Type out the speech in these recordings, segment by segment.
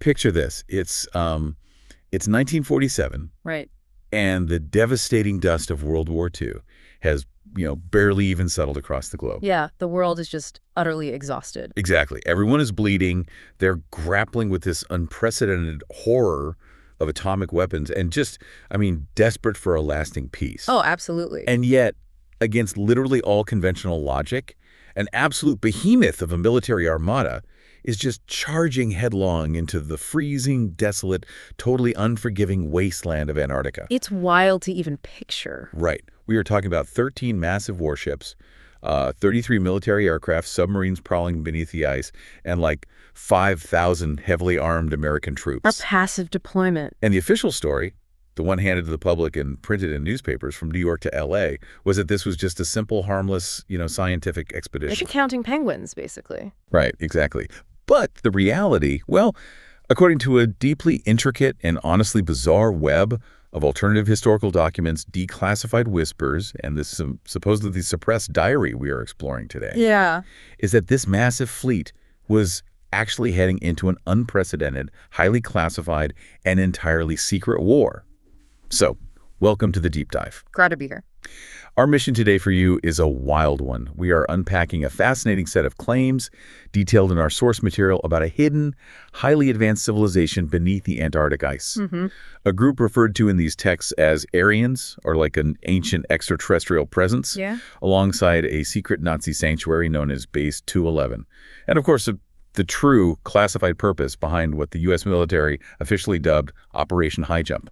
picture this. It's 1947. Right. And the devastating dust of World War II has, barely even settled across the globe. Yeah, the world is just utterly exhausted. Exactly. Everyone is bleeding. They're grappling with this unprecedented horror of atomic weapons and just, desperate for a lasting peace. Oh, absolutely. And yet, against literally all conventional logic, an absolute behemoth of a military armada is just charging headlong into the freezing, desolate, totally unforgiving wasteland of Antarctica. It's wild to even picture. Right. We are talking about 13 massive warships, 33 military aircraft, submarines prowling beneath the ice, and like 5,000 heavily armed American troops. A passive deployment. And the official story, the one handed to the public and printed in newspapers from New York to L.A., was that this was just a simple, harmless, scientific expedition. Like counting penguins, basically. Right, exactly. But the reality, well, according to a deeply intricate and honestly bizarre web of alternative historical documents, declassified whispers, and this supposedly suppressed diary we are exploring today, yeah, is that this massive fleet was actually heading into an unprecedented, highly classified, and entirely secret war. So, welcome to the deep dive. Glad to be here. Our mission today for you is a wild one. We are unpacking a fascinating set of claims detailed in our source material about a hidden, highly advanced civilization beneath the Antarctic ice. A group referred to in these texts as Aryans, or like an ancient extraterrestrial presence, alongside a secret Nazi sanctuary known as Base 211. And of course, the true classified purpose behind what the U.S. military officially dubbed Operation Highjump.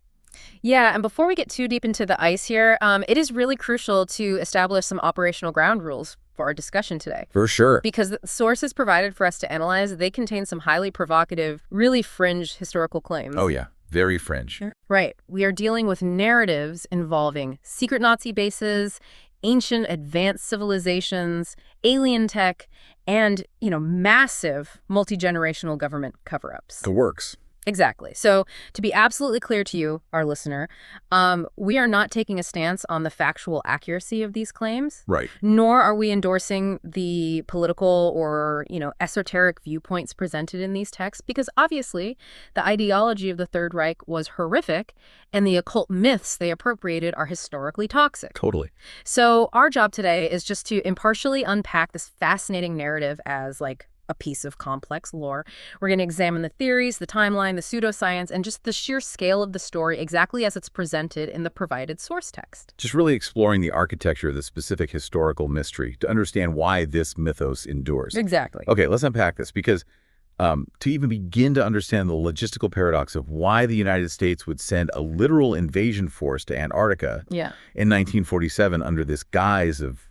Yeah, and before we get too deep into the ice here, it is really crucial to establish some operational ground rules for our discussion today. For sure. Because the sources provided for us to analyze, they contain some highly provocative, really fringe historical claims. Oh, yeah. Very fringe. Right. We are dealing with narratives involving secret Nazi bases, ancient advanced civilizations, alien tech, and, massive multi-generational government cover-ups. The works. Exactly. So to be absolutely clear to you, our listener, we are not taking a stance on the factual accuracy of these claims. Right. Nor are we endorsing the political or, esoteric viewpoints presented in these texts, because obviously the ideology of the Third Reich was horrific and the occult myths they appropriated are historically toxic. Totally. So our job today is just to impartially unpack this fascinating narrative as like a piece of complex lore. We're going to examine the theories, the timeline, the pseudoscience, and just the sheer scale of the story exactly as it's presented in the provided source text. Just really exploring the architecture of the specific historical mystery to understand why this mythos endures. Exactly. Okay, let's unpack this because to even begin to understand the logistical paradox of why the United States would send a literal invasion force to Antarctica in 1947 under this guise of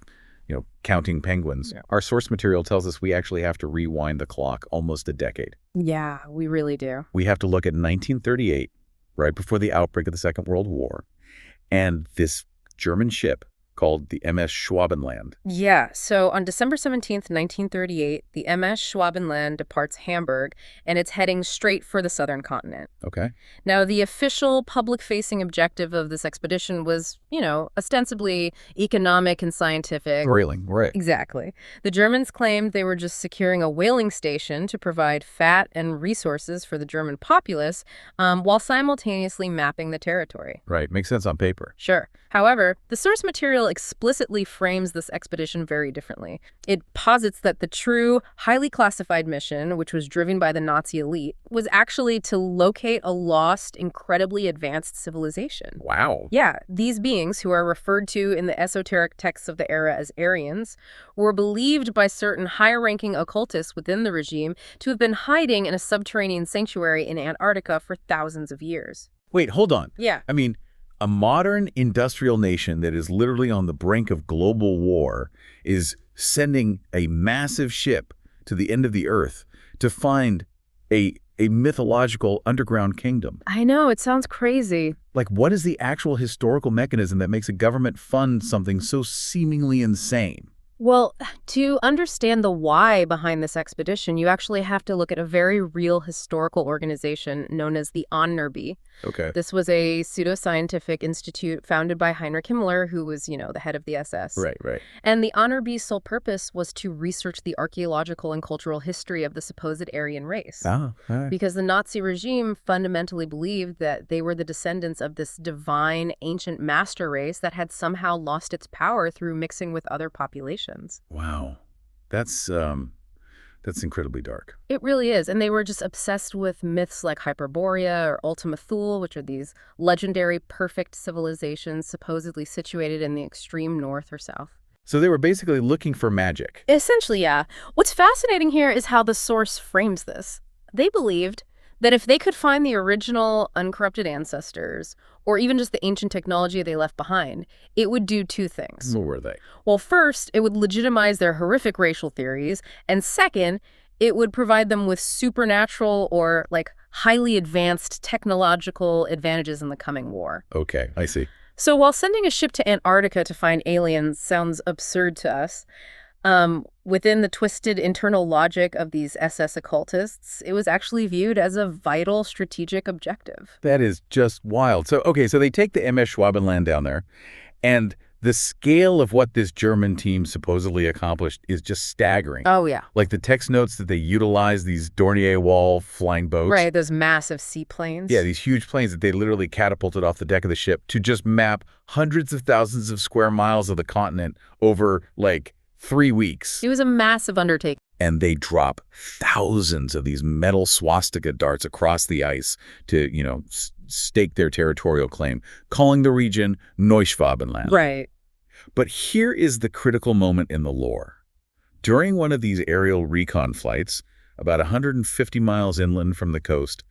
counting penguins. Our source material tells us we actually have to rewind the clock almost a decade. Yeah, we really do. We have to look at 1938, right before the outbreak of the Second World War, and this German ship called the MS Schwabenland. Yeah, so on December 17th, 1938, the MS Schwabenland departs Hamburg, and it's heading straight for the southern continent. Okay. Now, the official public-facing objective of this expedition was, ostensibly economic and scientific. Whaling, right. Exactly. The Germans claimed they were just securing a whaling station to provide fat and resources for the German populace, while simultaneously mapping the territory. Right, makes sense on paper. Sure. However, the source material explicitly frames this expedition very differently. It posits that the true, highly classified mission, which was driven by the Nazi elite, was actually to locate a lost, incredibly advanced civilization. Wow. Yeah, these beings, who are referred to in the esoteric texts of the era as Aryans, were believed by certain higher-ranking occultists within the regime to have been hiding in a subterranean sanctuary in Antarctica for thousands of years. Wait, hold on. Yeah. A modern industrial nation that is literally on the brink of global war is sending a massive ship to the end of the earth to find a mythological underground kingdom. I know, it sounds crazy. Like, what is the actual historical mechanism that makes a government fund something so seemingly insane? Well, to understand the why behind this expedition, you actually have to look at a very real historical organization known as the Armada. Okay. This was a pseudoscientific institute founded by Heinrich Himmler, who was, the head of the SS. Right, right. And the Armada's sole purpose was to research the archaeological and cultural history of the supposed Aryan race. Ah, all right. Because the Nazi regime fundamentally believed that they were the descendants of this divine, ancient master race that had somehow lost its power through mixing with other populations. Wow. That's incredibly dark. It really is. And they were just obsessed with myths like Hyperborea or Ultima Thule, which are these legendary perfect civilizations supposedly situated in the extreme north or south. So they were basically looking for magic. Essentially, yeah. What's fascinating here is how the source frames this. They believed that if they could find the original uncorrupted ancestors, or even just the ancient technology they left behind, it would do two things. What were they? Well, first, it would legitimize their horrific racial theories, and second, it would provide them with supernatural or, highly advanced technological advantages in the coming war. Okay, I see. So while sending a ship to Antarctica to find aliens sounds absurd to us, within the twisted internal logic of these SS occultists, it was actually viewed as a vital strategic objective. That is just wild. So they take the MS Schwabenland down there, and the scale of what this German team supposedly accomplished is just staggering. Oh, yeah. Like the text notes that they utilized these Dornier Wall flying boats. Right, those massive seaplanes. Yeah, these huge planes that they literally catapulted off the deck of the ship to just map hundreds of thousands of square miles of the continent over, 3 weeks. It was a massive undertaking. And they drop thousands of these metal swastika darts across the ice to, stake their territorial claim, calling the region Neuschwabenland. Right. But here is the critical moment in the lore. During one of these aerial recon flights, about 150 miles inland from the coast,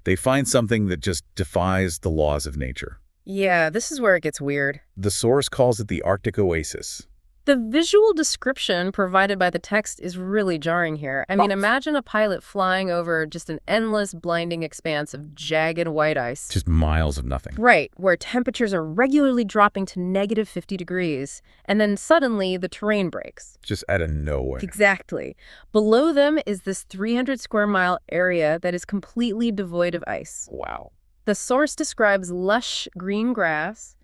they find something that just defies the laws of nature. Yeah, this is where it gets weird. The source calls it the Arctic Oasis. The visual description provided by the text is really jarring here. I mean, imagine a pilot flying over just an endless, blinding expanse of jagged white ice. Just miles of nothing. Right, where temperatures are regularly dropping to negative 50 degrees, and then suddenly the terrain breaks. Just out of nowhere. Exactly. Below them is this 300 square mile area that is completely devoid of ice. Wow. The source describes lush green grass,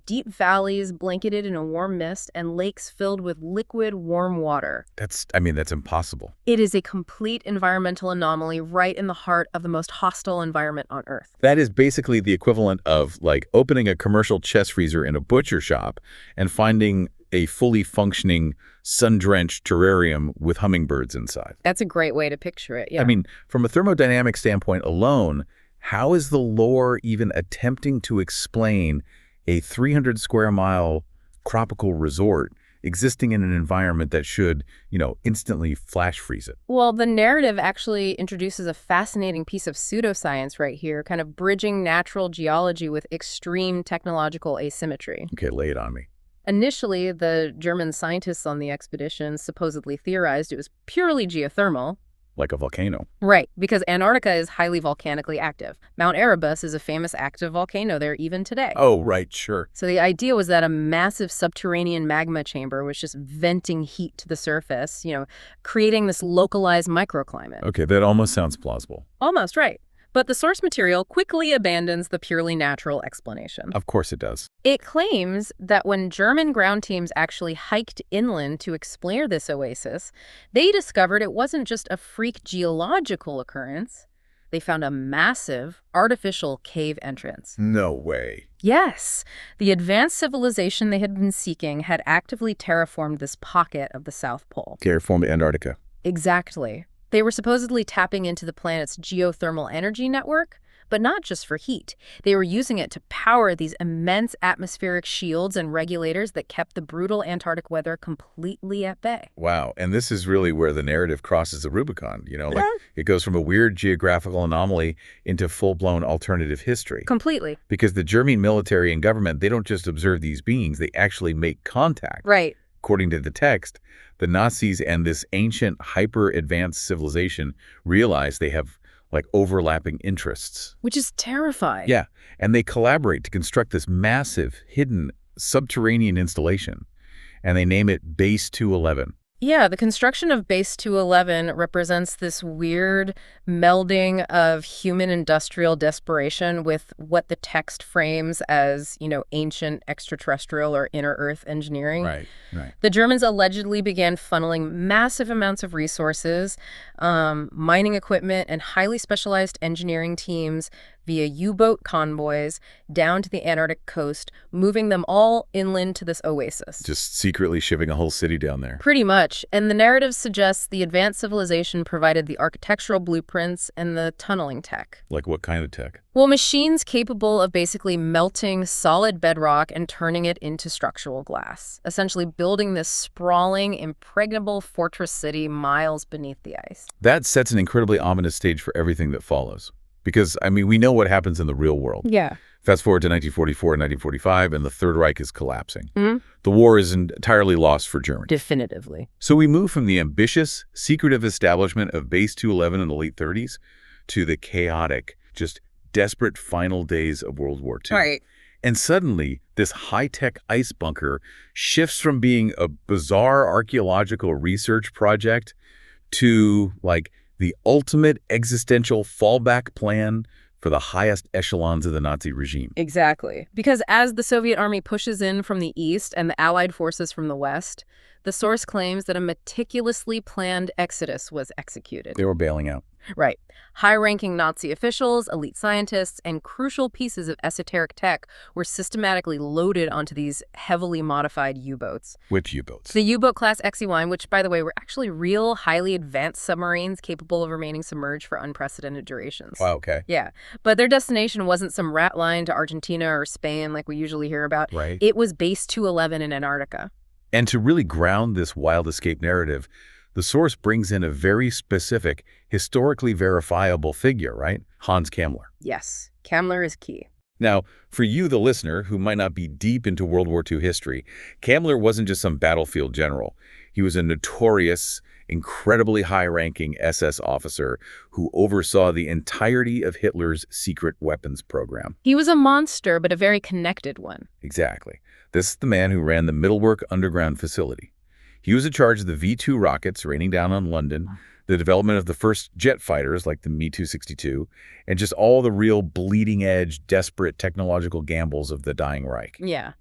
deep valleys blanketed in a warm mist, and lakes filled with liquid, warm water. That's impossible. It is a complete environmental anomaly right in the heart of the most hostile environment on Earth. That is basically the equivalent of, opening a commercial chest freezer in a butcher shop and finding a fully functioning, sun-drenched terrarium with hummingbirds inside. That's a great way to picture it, yeah. I mean, from a thermodynamic standpoint alone, how is the lore even attempting to explain a 300 square mile tropical resort existing in an environment that should, instantly flash freeze it? Well, the narrative actually introduces a fascinating piece of pseudoscience right here, kind of bridging natural geology with extreme technological asymmetry. Okay, lay it on me. Initially, the German scientists on the expedition supposedly theorized it was purely geothermal. Like a volcano. Right, because Antarctica is highly volcanically active. Mount Erebus is a famous active volcano there even today. Oh, right, sure. So the idea was that a massive subterranean magma chamber was just venting heat to the surface, creating this localized microclimate. Okay, that almost sounds plausible. Almost, right. But the source material quickly abandons the purely natural explanation. Of course it does. It claims that when German ground teams actually hiked inland to explore this oasis, they discovered it wasn't just a freak geological occurrence. They found a massive, artificial cave entrance. No way. Yes. The advanced civilization they had been seeking had actively terraformed this pocket of the South Pole. Terraformed Antarctica. Exactly. They were supposedly tapping into the planet's geothermal energy network, but not just for heat. They were using it to power these immense atmospheric shields and regulators that kept the brutal Antarctic weather completely at bay. Wow. And this is really where the narrative crosses the Rubicon. It goes from a weird geographical anomaly into full-blown alternative history. Completely. Because the German military and government, they don't just observe these beings, they actually make contact. Right. According to the text, the Nazis and this ancient, hyper-advanced civilization realize they have, overlapping interests. Which is terrifying. Yeah, and they collaborate to construct this massive, hidden, subterranean installation. and they name it Base 211. Yeah, the construction of Base 211 represents this weird melding of human industrial desperation with what the text frames as, ancient extraterrestrial or inner Earth engineering. Right. The Germans allegedly began funneling massive amounts of resources, mining equipment, and highly specialized engineering teams via U-boat convoys down to the Antarctic coast, moving them all inland to this oasis. Just secretly shipping a whole city down there. Pretty much. And the narrative suggests the advanced civilization provided the architectural blueprints and the tunneling tech. Like what kind of tech? Well, machines capable of basically melting solid bedrock and turning it into structural glass, essentially building this sprawling, impregnable fortress city miles beneath the ice. That sets an incredibly ominous stage for everything that follows. Because, we know what happens in the real world. Yeah. Fast forward to 1944 and 1945, and the Third Reich is collapsing. Mm-hmm. The war is entirely lost for Germany. Definitively. So we move from the ambitious, secretive establishment of Base 211 in the late 30s to the chaotic, just desperate final days of World War II. Right. And suddenly, this high-tech ice bunker shifts from being a bizarre archaeological research project to, the ultimate existential fallback plan for the highest echelons of the Nazi regime. Exactly. Because as the Soviet army pushes in from the east and the Allied forces from the west, the source claims that a meticulously planned exodus was executed. They were bailing out. Right. High-ranking Nazi officials, elite scientists, and crucial pieces of esoteric tech were systematically loaded onto these heavily modified U-boats. Which U-boats? The U-boat class XE1, which, by the way, were actually real, highly advanced submarines capable of remaining submerged for unprecedented durations. Wow, okay. Yeah. But their destination wasn't some rat line to Argentina or Spain like we usually hear about. Right. It was Base 211 in Antarctica. And to really ground this wild escape narrative, the source brings in a very specific, historically verifiable figure, right? Hans Kammler. Yes. Kammler is key. Now, for you, the listener, who might not be deep into World War II history, Kammler wasn't just some battlefield general. He was a notorious, incredibly high-ranking SS officer who oversaw the entirety of Hitler's secret weapons program. He was a monster, but a very connected one. Exactly. This is the man who ran the Mittelwerk underground facility. He was in charge of the V-2 rockets raining down on London, the development of the first jet fighters like the Me-262, and just all the real bleeding-edge, desperate technological gambles of the dying Reich. Yeah.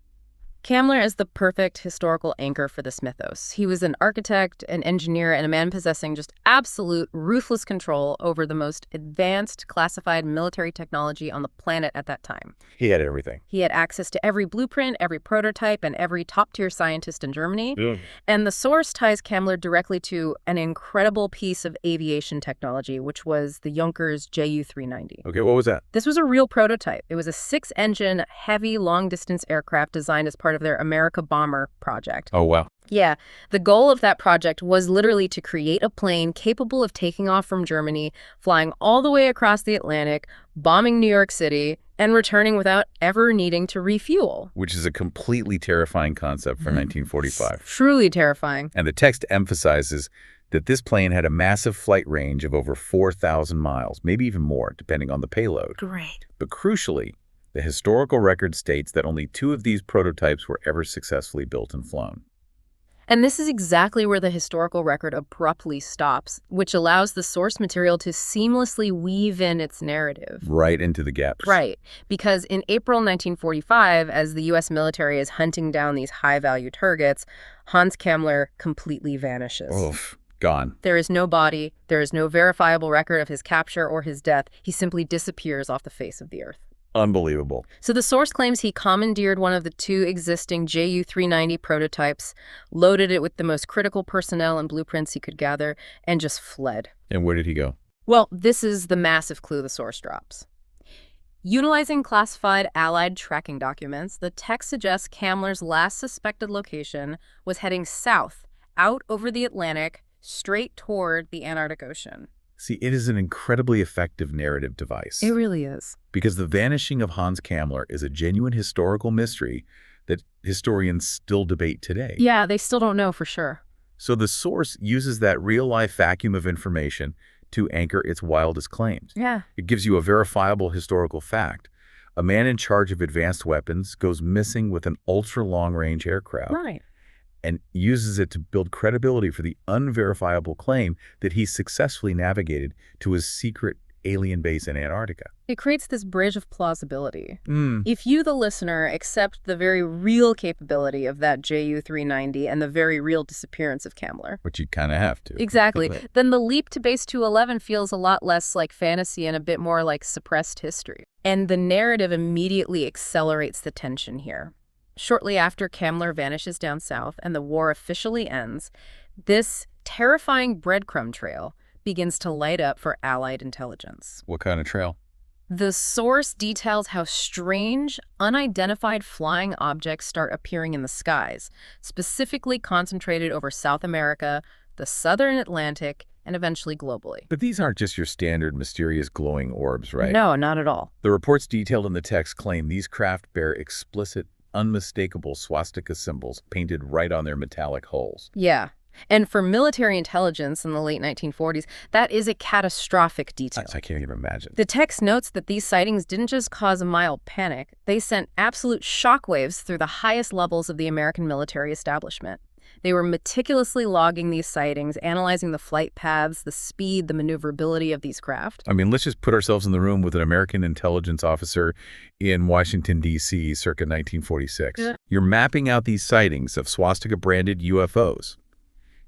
Kammler is the perfect historical anchor for this mythos. He was an architect, an engineer, and a man possessing just absolute ruthless control over the most advanced classified military technology on the planet at that time. He had everything. He had access to every blueprint, every prototype, and every top-tier scientist in Germany. Yeah. And the source ties Kammler directly to an incredible piece of aviation technology, which was the Junkers Ju-390. Okay, what was that? This was a real prototype. It was a 6-engine, heavy, long-distance aircraft designed as part of their America Bomber project. Oh, wow. Yeah. The goal of that project was literally to create a plane capable of taking off from Germany, flying all the way across the Atlantic, bombing New York City, and returning without ever needing to refuel. Which is a completely terrifying concept for 1945. Truly terrifying. And the text emphasizes that this plane had a massive flight range of over 4,000 miles, maybe even more, depending on the payload. Great. But crucially, the historical record states that only 2 of these prototypes were ever successfully built and flown. And this is exactly where the historical record abruptly stops, which allows the source material to seamlessly weave in its narrative. Right into the gaps. Right. Because in April 1945, as the U.S. military is hunting down these high-value targets, Hans Kammler completely vanishes. Oof. Gone. There is no body. There is no verifiable record of his capture or his death. He simply disappears off the face of the earth. Unbelievable. So the source claims he commandeered one of the 2 existing Ju-390 prototypes, loaded it with the most critical personnel and blueprints he could gather, and just fled. And where did he go? Well, this is the massive clue the source drops. Utilizing classified Allied tracking documents, the text suggests Kammler's last suspected location was heading south, out over the Atlantic, straight toward the Antarctic Ocean. See, it is an incredibly effective narrative device. It really is. Because the vanishing of Hans Kammler is a genuine historical mystery that historians still debate today. Yeah, they still don't know for sure. So the source uses that real-life vacuum of information to anchor its wildest claims. Yeah. It gives you a verifiable historical fact. A man in charge of advanced weapons goes missing with an ultra-long-range aircraft. Right. and uses it to build credibility for the unverifiable claim that he successfully navigated to his secret alien base in Antarctica. It creates this bridge of plausibility. If you, the listener, accept the very real capability of that JU-390 and the very real disappearance of Kamler, Which you kind of have to. exactly, then the leap to Base 211 feels a lot less like fantasy and a bit more like suppressed history. And the narrative immediately accelerates the tension here. Shortly after Kamler vanishes down south and the war officially ends, this terrifying breadcrumb trail begins to light up for Allied intelligence. What kind of trail? The source details how strange, unidentified flying objects start appearing in the skies, specifically concentrated over South America, the southern Atlantic, and eventually globally. But these aren't just your standard mysterious glowing orbs, right? No, not at all. The reports detailed in the text claim these craft bear explicit, unmistakable swastika symbols painted right on their metallic hulls. Yeah. And for military intelligence in the late 1940s, that is a catastrophic detail. I can't even imagine. The text notes that these sightings didn't just cause a mild panic, they sent absolute shockwaves through the highest levels of the American military establishment. They were meticulously logging these sightings, analyzing the flight paths, the speed, the maneuverability of these craft. I mean, let's just put ourselves in the room with an American intelligence officer in Washington, D.C., circa 1946. Yeah. You're mapping out these sightings of swastika-branded UFOs.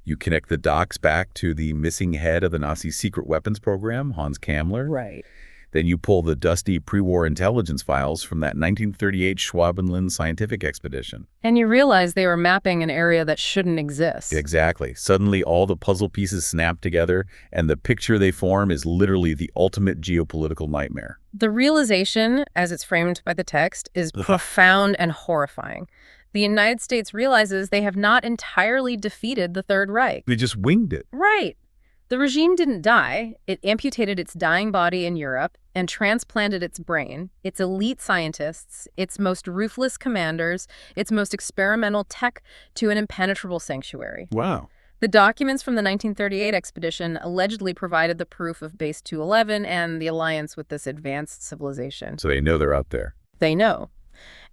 You connect the dots back to the missing head of the Nazi secret weapons program, Hans Kamler. Right. Then you pull the dusty pre-war intelligence files from that 1938 Schwabenland scientific expedition. And you realize they were mapping an area that shouldn't exist. Exactly. Suddenly, all the puzzle pieces snap together, and the picture they form is literally the ultimate geopolitical nightmare. The realization, as it's framed by the text, is profound and horrifying. The United States realizes they have not entirely defeated the Third Reich. They just winged it. Right. The regime didn't die. It amputated its dying body in Europe and transplanted its brain, its elite scientists, its most ruthless commanders, its most experimental tech to an impenetrable sanctuary. Wow. The documents from the 1938 expedition allegedly provided the proof of Base 211 and the alliance with this advanced civilization. So they know they're out there. They know.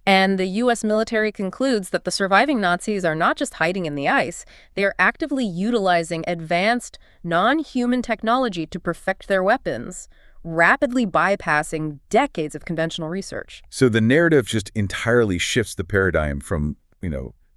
And the U.S. military concludes that the surviving Nazis are not just hiding in the ice, they are actively utilizing advanced, non-human technology to perfect their weapons, rapidly bypassing decades of conventional research. So the narrative just entirely shifts the paradigm from,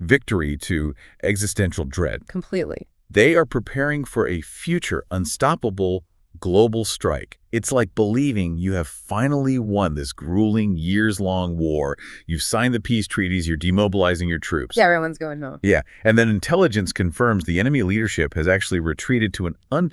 victory to existential dread. Completely. They are preparing for a future unstoppable global strike. It's like believing you have finally won this grueling, years-long war. You've signed the peace treaties, you're demobilizing your troops. Yeah, everyone's going home. Yeah, and then intelligence confirms the enemy leadership has actually retreated to an untouched